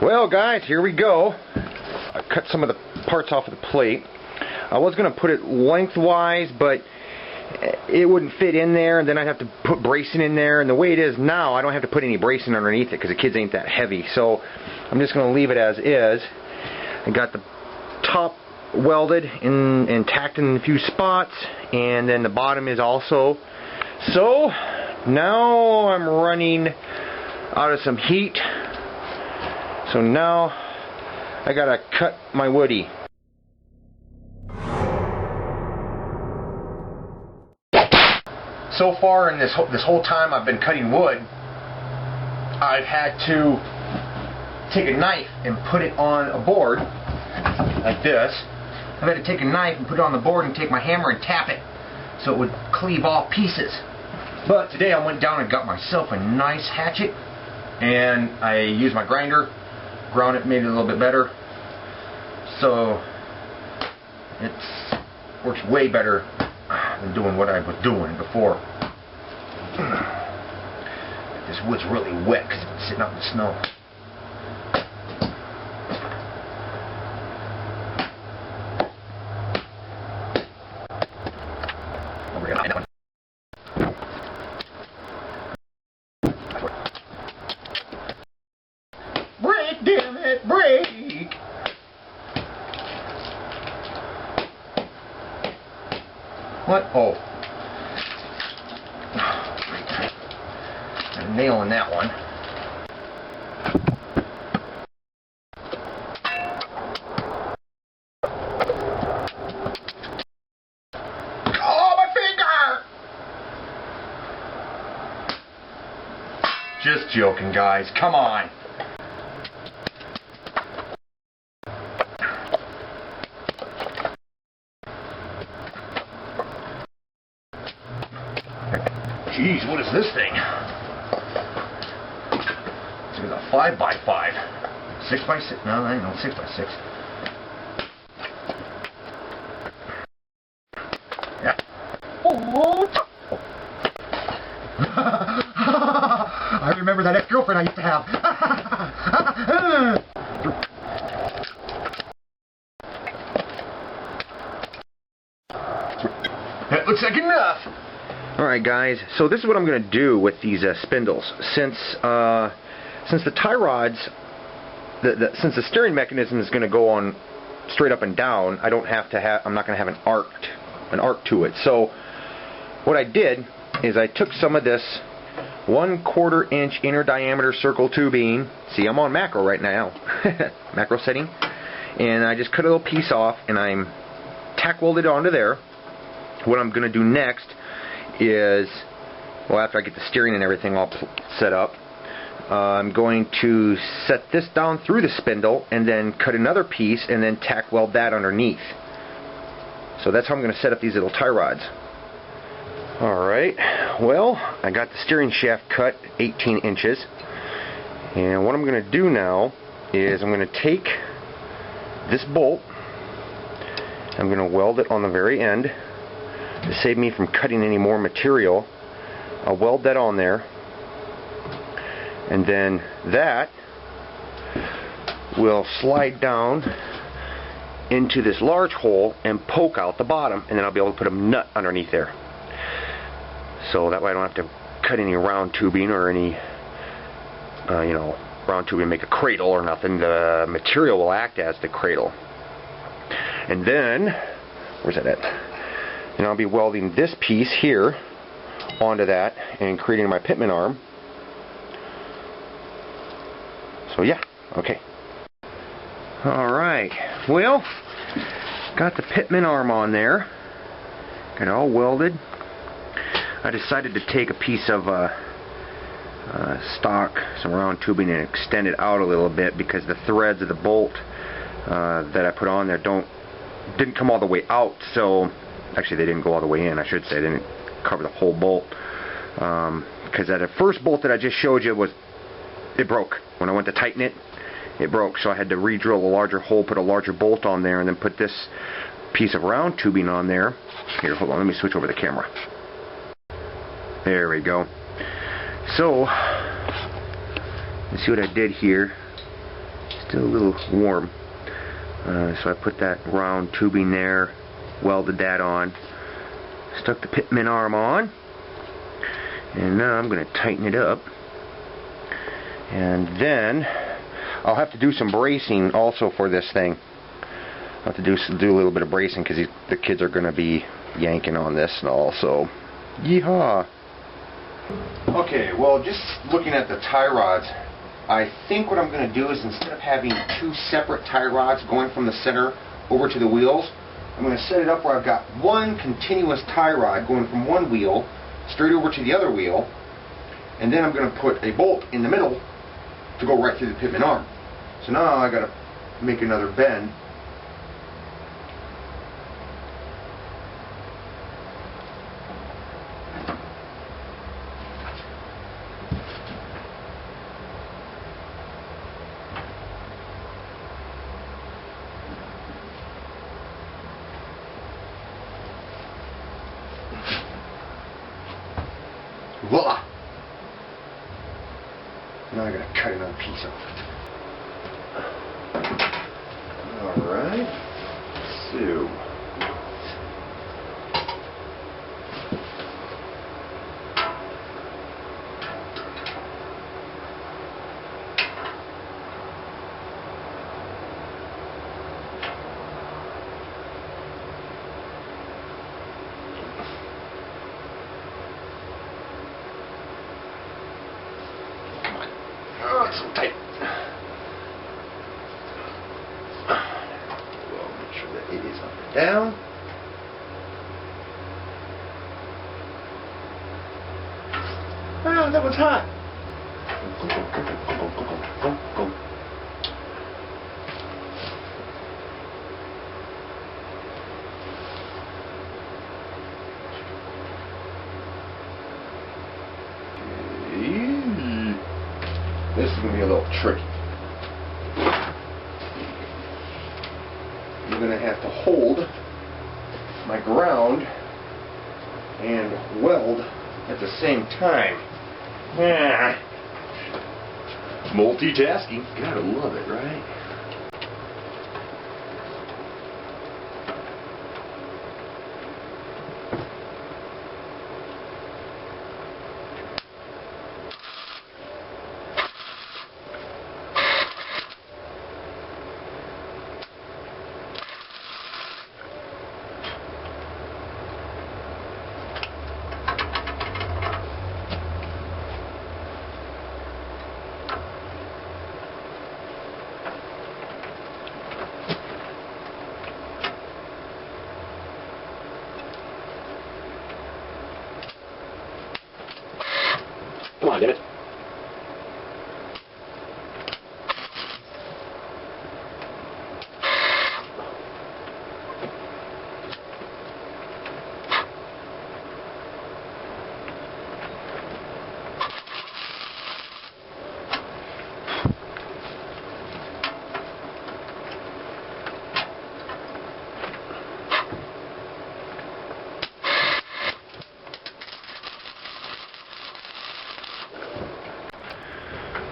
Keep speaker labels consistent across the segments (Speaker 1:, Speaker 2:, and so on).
Speaker 1: Well guys, here we go. I cut some of the parts off of the plate. I was going to put it lengthwise, but it wouldn't fit in there, and then I'd have to put bracing in there, and the way it is now, I don't have to put any bracing underneath it because the kids ain't that heavy, so I'm just going to leave it as is. I got the top welded and tacked in a few spots, and then the bottom is also. So now I'm running out of some heat. So now I gotta cut my woody. So far in this whole time I've been cutting wood, I've had to take a knife and put it on a board like this. I've had to take a knife and put it on the board and take my hammer and tap it so it would cleave off pieces. But today I went down and got myself a nice hatchet, and I used my grinder, ground it, made it a little bit better. So it works way better than doing what I was doing before. This wood's really wet because it's been sitting out in the snow. Break, damn it, break! What? Oh. Got a nail in that one. Oh, my finger! Just joking, guys. Come on. Jeez, what is this thing? It's a 5x5. 6x6. No, I know, 6x6. Yeah. Oh. I remember that ex-girlfriend I used to have. That looks like enough. Alright guys, so this is what I'm going to do with these spindles. Since the tie rods, since the steering mechanism is going to go on straight up and down, I'm not going to have an arc to it. So what I did is I took some of this 1/4 inch inner diameter circle tubing. See, I'm on macro right now, macro setting, and I just cut a little piece off and I'm tack welded onto there. What I'm going to do next is, well, after I get the steering and everything all set up, I'm going to set this down through the spindle and then cut another piece and then tack weld that underneath. So that's how I'm going to set up these little tie rods. Alright, well, I got the steering shaft cut 18 inches, and what I'm going to do now is I'm going to take this bolt, I'm going to weld it on the very end to save me from cutting any more material. I'll weld that on there, and then that will slide down into this large hole and poke out the bottom, and then I'll be able to put a nut underneath there. So that way I don't have to cut any round tubing or any round tubing to make a cradle or nothing. The material will act as the cradle. And then, where's that at? And I'll be welding this piece here onto that and creating my pitman arm. So yeah, okay. Alright, well, got the pitman arm on there. Got it all welded. I decided to take a piece of stock, some round tubing, and extend it out a little bit because the threads of the bolt that I put on there didn't come all the way out. So actually, they didn't go all the way in, I should say. They didn't cover the whole bolt. Because that first bolt that I just showed you, it broke. When I went to tighten it, it broke. So I had to re-drill a larger hole, put a larger bolt on there, and then put this piece of round tubing on there. Here, hold on, let me switch over the camera. There we go. So, let's see what I did here. still a little warm. So I put that round tubing there, welded that on, stuck the pitman arm on, and now I'm going to tighten it up. And then I'll have to do some bracing also for this thing. I'll have to do a little bit of bracing because the kids are going to be yanking on this and all, so yeehaw. Okay, well, just looking at the tie rods, I think what I'm going to do is, instead of having two separate tie rods going from the center over to the wheels, I'm going to set it up where I've got one continuous tie rod going from one wheel straight over to the other wheel, and then I'm going to put a bolt in the middle to go right through the pitman arm. So now I got to make another bend. Voila! Now I gotta cut another piece off. Alright, so so tight. Well, make sure that it is up and down. Ah, that was hot. This is going to be a little tricky. I'm going to have to hold my ground and weld at the same time. Multitasking. Gotta love it, right? Come on, damn it.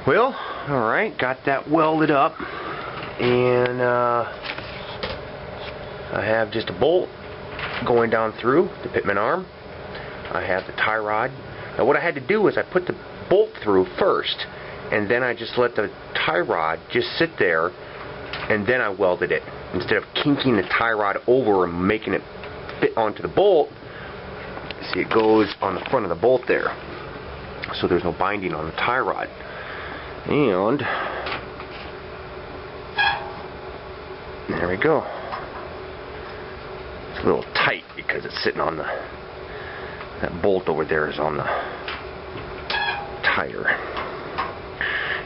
Speaker 1: Well, alright, got that welded up, and I have just a bolt going down through the pitman arm. I have the tie rod. Now what I had to do is I put the bolt through first, and then I just let the tie rod just sit there, and then I welded it. Instead of kinking the tie rod over and making it fit onto the bolt, see, it goes on the front of the bolt there, so there's no binding on the tie rod. And there we go. It's a little tight because it's sitting on that bolt over there is on the tire.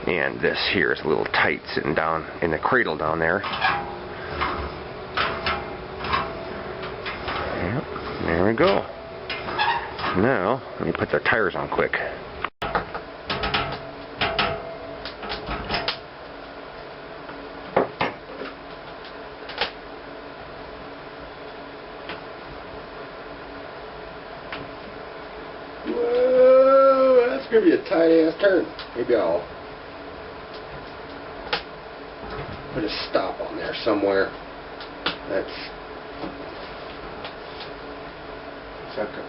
Speaker 1: And this here is a little tight sitting down in the cradle down there. Yep, there we go. Now, let me put the tires on quick. Whoa, that's going to be a tight ass turn. Maybe I'll put a stop on there somewhere.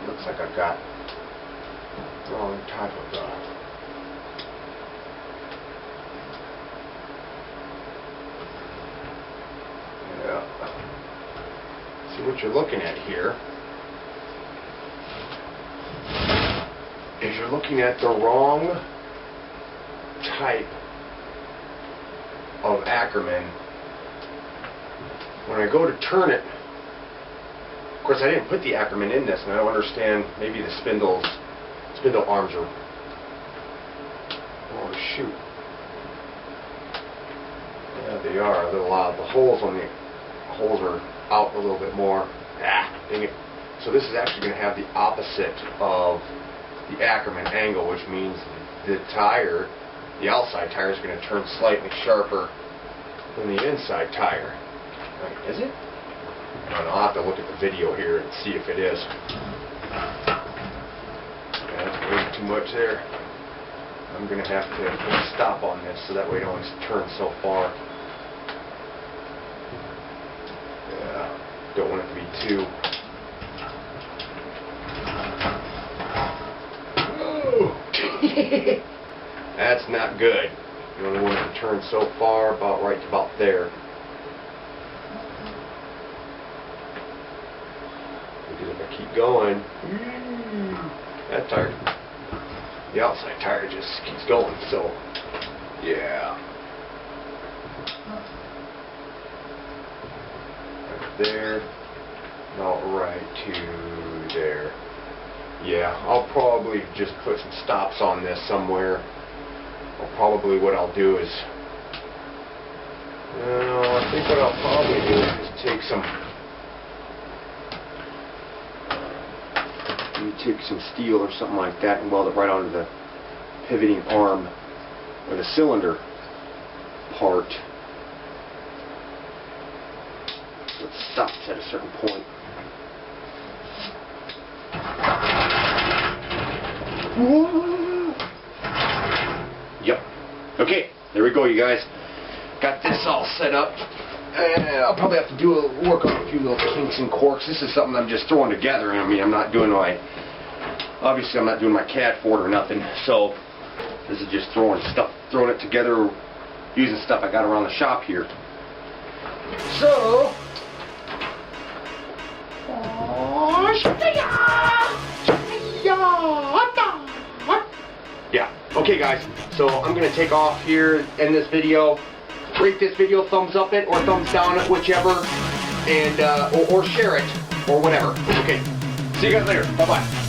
Speaker 1: Looks like I've got the wrong type of yeah. See what you're looking at here is you're looking at the wrong type of Ackerman. When I go to turn it, of course I didn't put the Ackerman in this, and I don't understand, maybe the spindle arms are, oh shoot, yeah they are a little out. The holes are out a little bit more. Dang it. So this is actually going to have the opposite of the Ackerman angle, which means the tire, the outside tire, is going to turn slightly sharper than the inside tire. Right, is it? I don't know, I'll have to look at the video here and see if it is. Yeah, that's way too much there. I'm going to have to put a stop on this so that way it only turns so far. Yeah, don't want it to be too... That's not good. You only want it to turn so far, about right to about there. Because if I keep going, that tire, the outside tire just keeps going. So, yeah. Right there, about right to there. Yeah, I'll probably just put some stops on this somewhere. Or probably what I'll do is, I think what I'll probably do is take some steel or something like that and weld it right onto the pivoting arm or the cylinder part. So it stops at a certain point. Yep. Okay, there we go, you guys. Got this all set up. I'll probably have to work on a few little kinks and quirks. This is something I'm just throwing together. I mean, I'm not doing obviously I'm not doing my CAD for it or nothing. So this is just throwing it together using stuff I got around the shop here. So, yeah. Okay, guys. So I'm gonna take off here, end this video. Rate this video, thumbs up it or thumbs down it, whichever, and or share it or whatever. Okay. See you guys later. Bye bye.